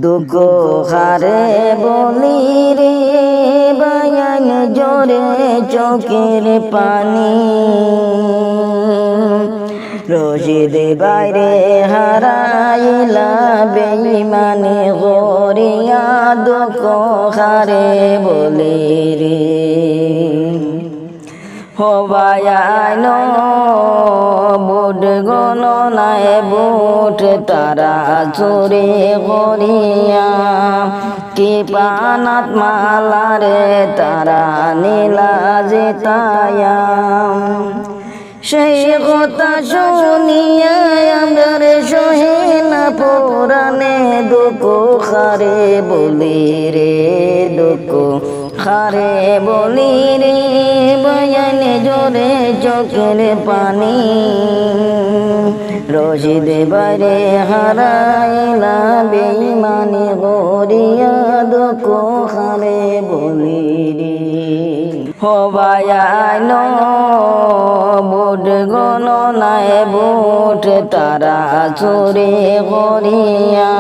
দুঃখ হারে বলি রে বায়ান জোরে চোখের পানি রশিদ বাইরে হারাইলা বেঈমানি গরিয়া দুঃখ হারে বলি রে হবায়ান বুট গণনায় বুট তারা চুরি করিয়া কি পানাত মালারে তারা নীলা জিতায়া সেই কথা শুনিয়া আমার সহে না পুরাণে দুঃখ খারে বলি রে দুঃখ খারে বলি রে বয়ানে জোরে চোখের পানি রশিদ বাইরে হারাইলা বেঈমানি গরিয়া দুঃখ খারে বলি রে হবায়ান বুট গণনায় বুট তারা চুরি করিয়া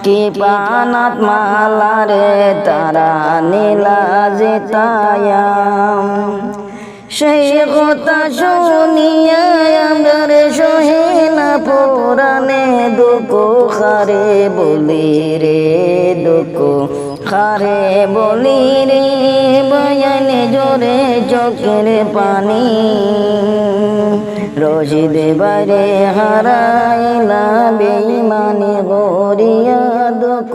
কি পানাত মালারে তারা নীলা জিতায়া সেই কথা শুনিয়া আমার সহে না পুরাণে দুঃখ খারে বলি রে দুঃখ খারে বলি রে বয়ানে জোরে চোখের পানি রশিদ বাইরে হারাইলা বেঈমানি গরিয়া দুঃখ